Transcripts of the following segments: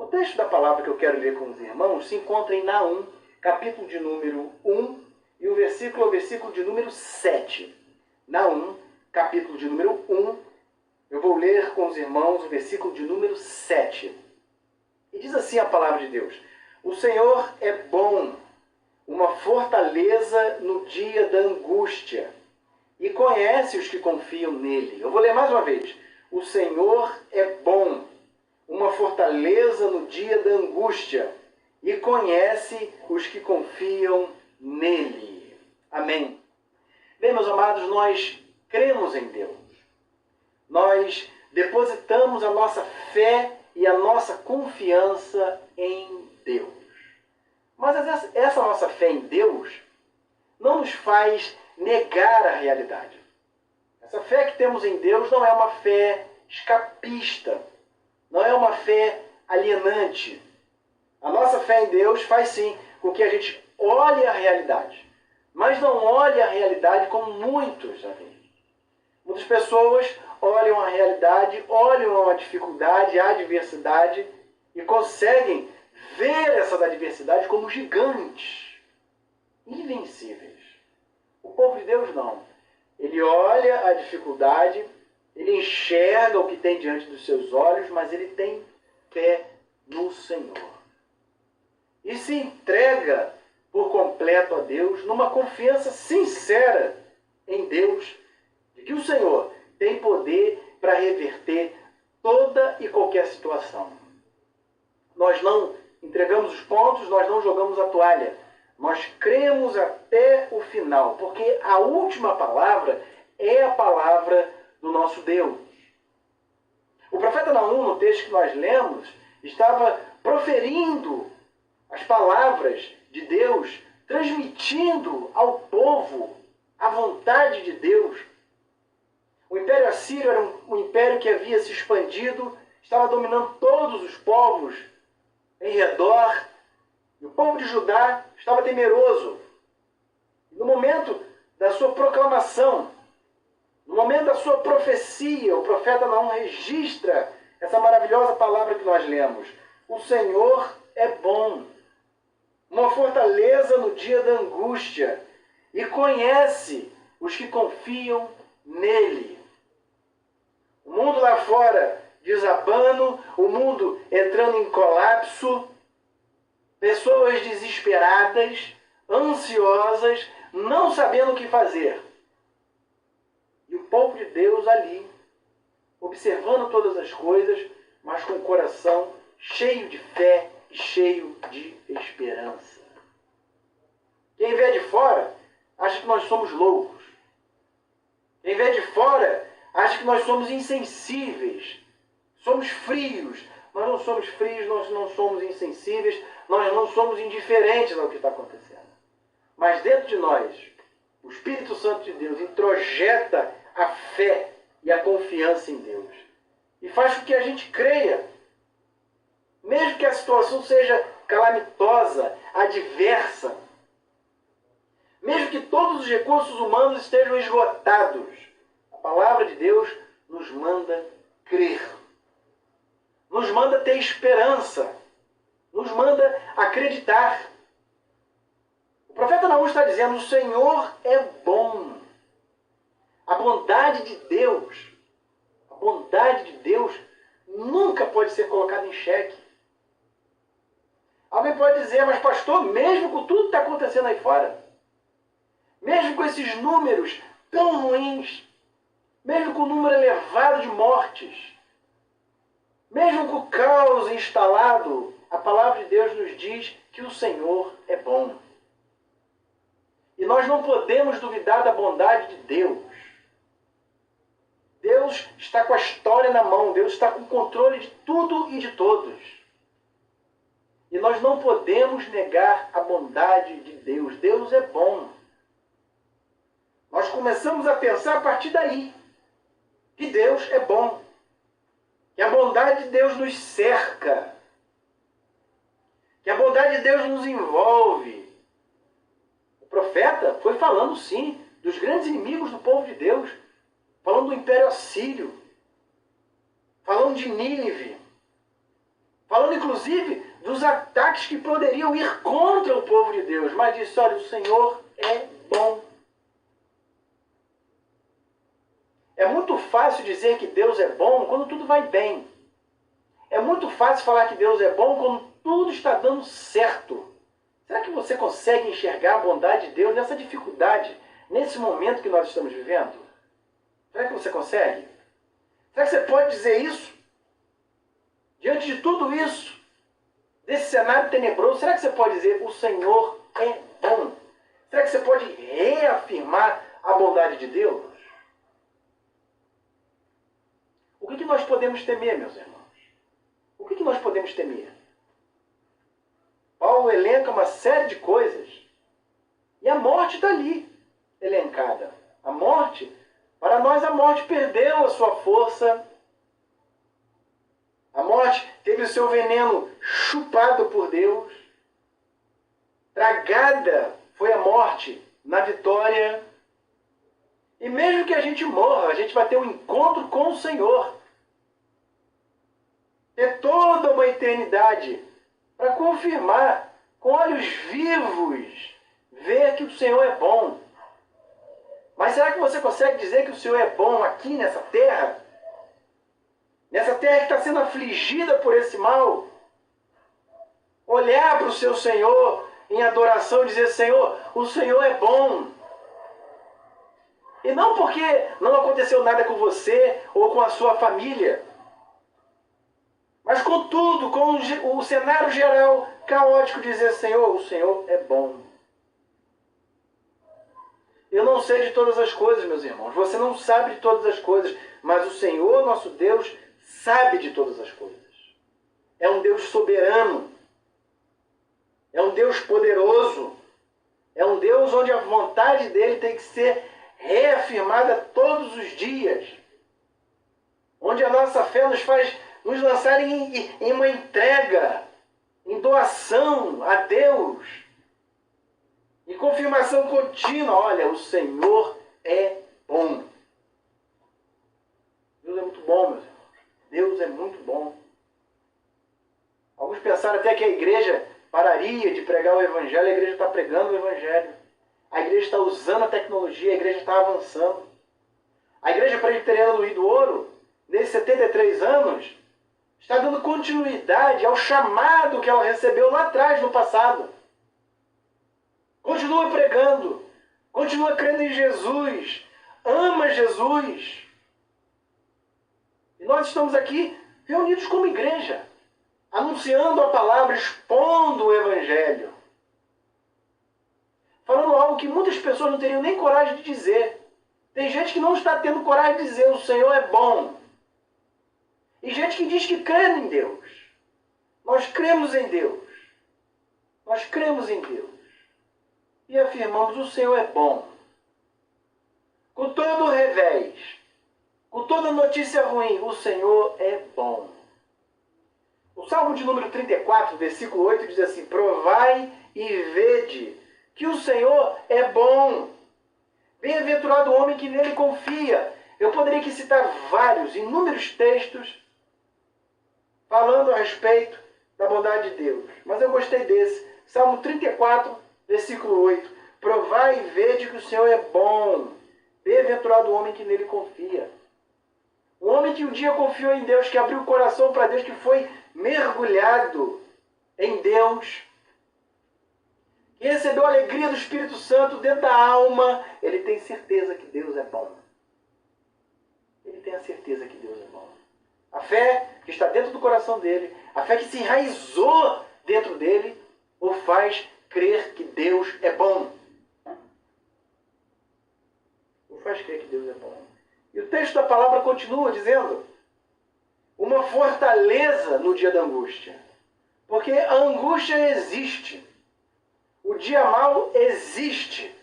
texto da palavra que eu quero ler com os irmãos se encontra em Naum, capítulo de número 1, e o versículo de número 7. Naum, capítulo de número 1, eu vou ler com os irmãos o versículo de número 7. E diz assim a palavra de Deus: O Senhor é bom, uma fortaleza no dia da angústia, e conhece os que confiam nele. Eu vou ler mais uma vez. O Senhor é bom, uma fortaleza no dia da angústia, e conhece os que confiam nele. Amém. Bem, meus amados, nós cremos em Deus. Nós depositamos a nossa fé e a nossa confiança em Deus. Mas essa nossa fé em Deus não nos faz negar a realidade. Essa fé que temos em Deus não é uma fé escapista, não é uma fé alienante. A nossa fé em Deus faz sim com que a gente olhe a realidade, mas não olhe a realidade como muitos já veem. Muitas pessoas olham a realidade, olham a dificuldade, a adversidade e conseguem ver essa adversidade como gigantes, invencíveis. O povo de Deus não. Ele olha a dificuldade, ele enxerga o que tem diante dos seus olhos, mas ele tem fé no Senhor. E se entrega por completo a Deus, numa confiança sincera em Deus, de que o Senhor tem poder para reverter toda e qualquer situação. Nós não entregamos os pontos, nós não jogamos a toalha. Nós cremos até o final, porque a última palavra é a palavra do nosso Deus. O profeta Naum, no texto que nós lemos, estava proferindo as palavras de Deus, transmitindo ao povo a vontade de Deus. O Império Assírio era um império que havia se expandido, estava dominando todos os povos em redor. E o povo de Judá estava temeroso. No momento da sua proclamação, no momento da sua profecia, o profeta Naum registra essa maravilhosa palavra que nós lemos. O Senhor é bom, uma fortaleza no dia da angústia, e conhece os que confiam nele. O mundo lá fora desabando, o mundo entrando em colapso, pessoas desesperadas, ansiosas, não sabendo o que fazer. E o povo de Deus ali, observando todas as coisas, mas com o coração cheio de fé e cheio de esperança. Quem vê de fora acha que nós somos loucos. Quem vê de fora acha que nós somos insensíveis, somos frios. Nós não somos frios, nós não somos insensíveis, nós não somos indiferentes ao que está acontecendo. Mas dentro de nós, o Espírito Santo de Deus introjeta a fé e a confiança em Deus. E faz com que a gente creia. Mesmo que a situação seja calamitosa, adversa, mesmo que todos os recursos humanos estejam esgotados, a palavra de Deus nos manda crer. Nos manda ter esperança. Nos manda acreditar. O profeta Naum está dizendo: o Senhor é bom. A bondade de Deus nunca pode ser colocada em xeque. Alguém pode dizer: mas pastor, mesmo com tudo que está acontecendo aí fora, mesmo com esses números tão ruins, mesmo com o número elevado de mortes, mesmo com o caos instalado, a palavra de Deus nos diz que o Senhor é bom. E nós não podemos duvidar da bondade de Deus. Deus está com a história na mão, Deus está com o controle de tudo e de todos. E nós não podemos negar a bondade de Deus. Deus é bom. Nós começamos a pensar a partir daí que Deus é bom. Que a bondade de Deus nos cerca. Que a bondade de Deus nos envolve. O profeta foi falando, sim, dos grandes inimigos do povo de Deus. Falando do Império Assírio. Falando de Nínive. Falando inclusive dos ataques que poderiam ir contra o povo de Deus. Mas disse, olha, o Senhor é bom. É muito fácil dizer que Deus é bom quando tudo vai bem. É muito fácil falar que Deus é bom quando tudo está dando certo. Será que você consegue enxergar a bondade de Deus nessa dificuldade, nesse momento que nós estamos vivendo? Será que você consegue? Será que você pode dizer isso? Diante de tudo isso, desse cenário tenebroso, será que você pode dizer, o Senhor é bom? Será que você pode reafirmar a bondade de Deus? O que nós podemos temer, meus irmãos? O que nós podemos temer? Paulo elenca uma série de coisas. E a morte está ali, elencada. A morte, para nós a morte perdeu a sua força. A morte teve o seu veneno chupado por Deus. Tragada foi a morte na vitória. E mesmo que a gente morra, a gente vai ter um encontro com o Senhor. Ter toda uma eternidade para confirmar, com olhos vivos, ver que o Senhor é bom. Mas será que você consegue dizer que o Senhor é bom aqui nessa terra? Nessa terra que está sendo afligida por esse mal? Olhar para o seu Senhor em adoração e dizer, Senhor, o Senhor é bom. E não porque não aconteceu nada com você ou com a sua família, mas com tudo, com o cenário geral caótico, dizer, Senhor, o Senhor é bom. Eu não sei de todas as coisas, meus irmãos. Você não sabe de todas as coisas, mas o Senhor, nosso Deus, sabe de todas as coisas. É um Deus soberano. É um Deus poderoso. É um Deus onde a vontade dele tem que ser reafirmada todos os dias. Onde a nossa fé nos faz nos lançar em uma entrega, em doação a Deus, em confirmação contínua. Olha, o Senhor é bom. Deus é muito bom, meus irmãos. Deus é muito bom. Alguns pensaram até que a igreja pararia de pregar o Evangelho. A igreja está pregando o Evangelho. A igreja está usando a tecnologia, a igreja está avançando. A igreja presbiteriana do Rio do Ouro, nesses 73 anos, está dando continuidade ao chamado que ela recebeu lá atrás, no passado. Continua pregando, continua crendo em Jesus, ama Jesus. E nós estamos aqui reunidos como igreja, anunciando a palavra, expondo o Evangelho. Falando algo que muitas pessoas não teriam nem coragem de dizer. Tem gente que não está tendo coragem de dizer, o Senhor é bom. E gente que diz que crê em Deus. Nós cremos em Deus. Nós cremos em Deus. E afirmamos, o Senhor é bom. Com todo o revés, com toda notícia ruim, o Senhor é bom. O Salmo de número 34, versículo 8, diz assim, provai e vede que o Senhor é bom. Bem-aventurado o homem que nele confia. Eu poderia aqui citar vários, inúmeros textos falando a respeito da bondade de Deus. Mas eu gostei desse. Salmo 34, versículo 8. Provai e vede que o Senhor é bom. Bem-aventurado o homem que nele confia. O homem que um dia confiou em Deus, que abriu o coração para Deus, que foi mergulhado em Deus, que recebeu a alegria do Espírito Santo dentro da alma, ele tem certeza que Deus é bom. Ele tem a certeza que Deus é bom. A fé que está dentro do coração dele, a fé que se enraizou dentro dele, o faz crer que Deus é bom. O faz crer que Deus é bom. E o texto da palavra continua dizendo, uma fortaleza no dia da angústia. Porque a angústia existe. O dia mau existe.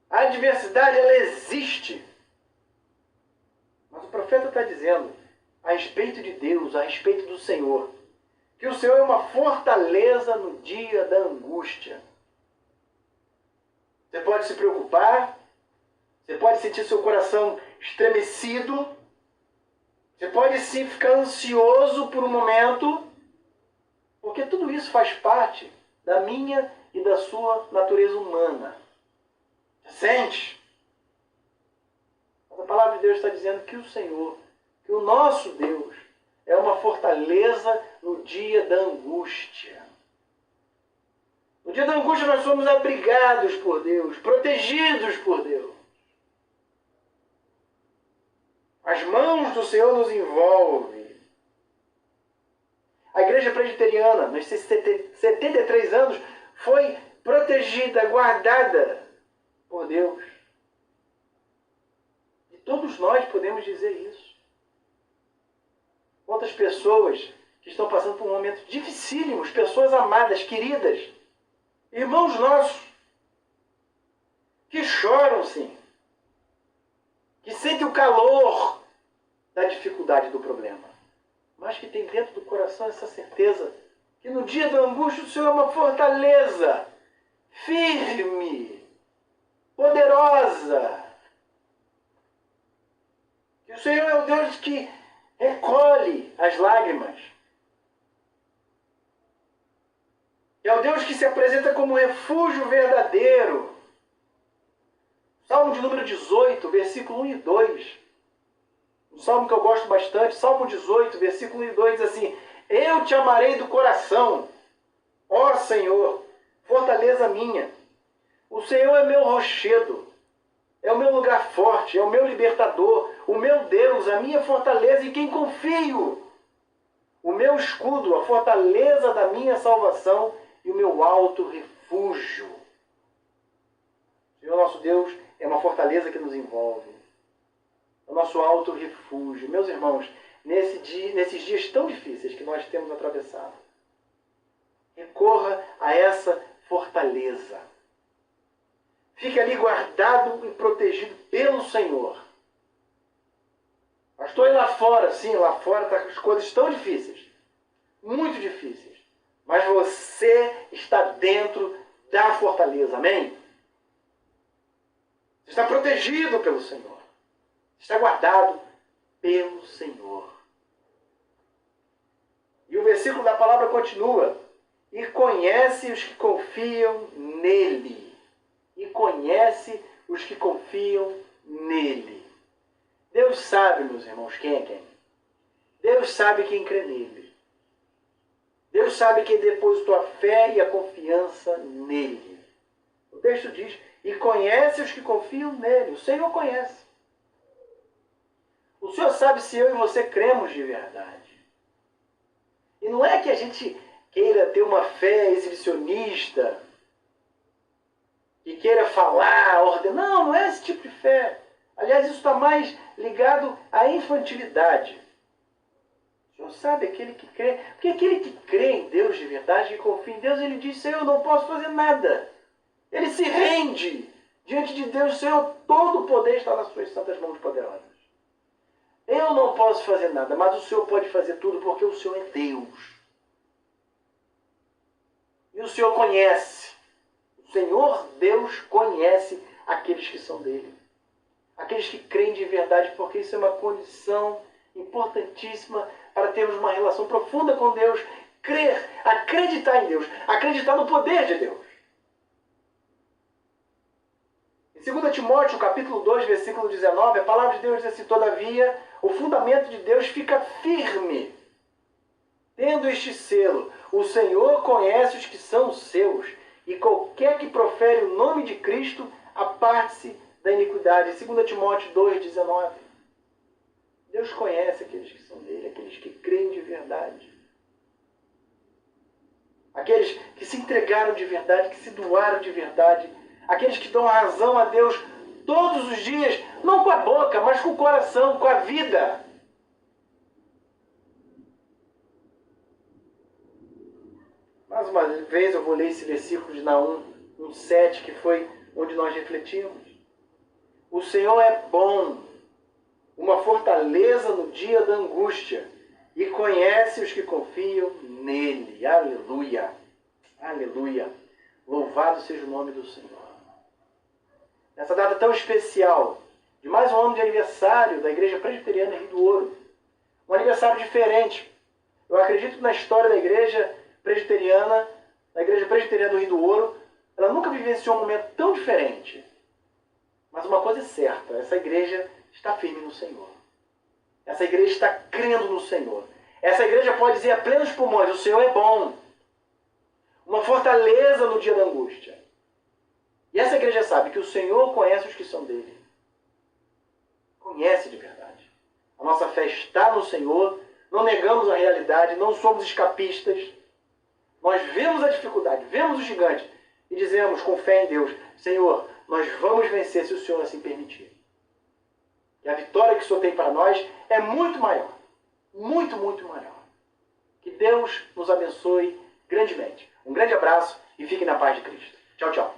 A adversidade, ela existe. Mas o profeta está dizendo, a respeito de Deus, a respeito do Senhor, que o Senhor é uma fortaleza no dia da angústia. Você pode se preocupar, você pode sentir seu coração estremecido, você pode sim ficar ansioso por um momento, isso faz parte da minha e da sua natureza humana. Sente? A palavra de Deus está dizendo que o Senhor, que o nosso Deus, é uma fortaleza no dia da angústia. No dia da angústia nós somos abrigados por Deus, protegidos por Deus. As mãos do Senhor nos envolvem. A igreja presbiteriana, nesses 73 anos, foi protegida, guardada por Deus. E todos nós podemos dizer isso. Quantas pessoas que estão passando por momentos dificílimos, pessoas amadas, queridas, irmãos nossos, que choram, sim, que sentem o calor da dificuldade do problema, mas que tem dentro do coração essa certeza que no dia da angústia o Senhor é uma fortaleza firme, poderosa. Que o Senhor é o Deus que recolhe as lágrimas. É o Deus que se apresenta como refúgio verdadeiro. Salmo de número 18, versículo 1 e 2. Um salmo que eu gosto bastante, Salmo 18, versículo 1 e 2 diz assim: eu te amarei do coração, ó Senhor, fortaleza minha. O Senhor é meu rochedo, é o meu lugar forte, é o meu libertador, o meu Deus, a minha fortaleza em quem confio. O meu escudo, a fortaleza da minha salvação e o meu alto refúgio. O Senhor nosso Deus é uma fortaleza que nos envolve. É o nosso alto refúgio. Meus irmãos, nesses dias tão difíceis que nós temos atravessado, recorra a essa fortaleza. Fique ali guardado e protegido pelo Senhor. Pastor, e lá fora? Sim, lá fora tá as coisas tão difíceis. Muito difíceis. Mas você está dentro da fortaleza. Amém? Você está protegido pelo Senhor. Está guardado pelo Senhor. E o versículo da palavra continua. E conhece os que confiam nele. E conhece os que confiam nele. Deus sabe, meus irmãos, quem é quem. Deus sabe quem crê nele. Deus sabe quem depositou a fé e a confiança nele. O texto diz, e conhece os que confiam nele. O Senhor conhece. O Senhor sabe se eu e você cremos de verdade. E não é que a gente queira ter uma fé exibicionista, que queira falar, ordenar. Não, não é esse tipo de fé. Aliás, isso está mais ligado à infantilidade. O Senhor sabe aquele que crê. Porque aquele que crê em Deus de verdade, que confia em Deus, ele diz, Senhor, eu não posso fazer nada. Ele se rende diante de Deus. Senhor, todo o poder está nas suas santas mãos poderosas. Eu não posso fazer nada, mas o Senhor pode fazer tudo porque o Senhor é Deus. E o Senhor conhece. O Senhor Deus conhece aqueles que são dele. Aqueles que creem de verdade, porque isso é uma condição importantíssima para termos uma relação profunda com Deus. Crer, acreditar em Deus, acreditar no poder de Deus. Em 2 Timóteo, capítulo 2, versículo 19, a palavra de Deus diz assim, todavia, o fundamento de Deus fica firme, tendo este selo, o Senhor conhece os que são seus, e qualquer que profere o nome de Cristo, aparte-se da iniquidade. 2 Timóteo 2, 19. Deus conhece aqueles que são dele, aqueles que creem de verdade. Aqueles que se entregaram de verdade, que se doaram de verdade. Aqueles que dão razão a Deus todos os dias, não com a boca, mas com o coração, com a vida. Mais uma vez eu vou ler esse versículo de Naum 1,7, que foi onde nós refletimos. O Senhor é bom, uma fortaleza no dia da angústia, e conhece os que confiam nele. Aleluia! Aleluia! Louvado seja o nome do Senhor. Nessa data tão especial, de mais um ano de aniversário da Igreja Presbiteriana Rio do Ouro, um aniversário diferente. Eu acredito que na história da Igreja Presbiteriana presbiteriana, na igreja presbiteriana do Rio do Ouro, ela nunca vivenciou um momento tão diferente. Mas uma coisa é certa, essa igreja está firme no Senhor. Essa igreja está crendo no Senhor. Essa igreja pode dizer a plenos pulmões, o Senhor é bom. Uma fortaleza no dia da angústia. E essa igreja sabe que o Senhor conhece os que são dele. Conhece de verdade. A nossa fé está no Senhor, não negamos a realidade, não somos escapistas. Nós vemos a dificuldade, vemos o gigante e dizemos com fé em Deus, Senhor, nós vamos vencer se o Senhor assim permitir. E a vitória que o Senhor tem para nós é muito maior. Muito, muito maior. Que Deus nos abençoe grandemente. Um grande abraço e fiquem na paz de Cristo. Tchau, tchau.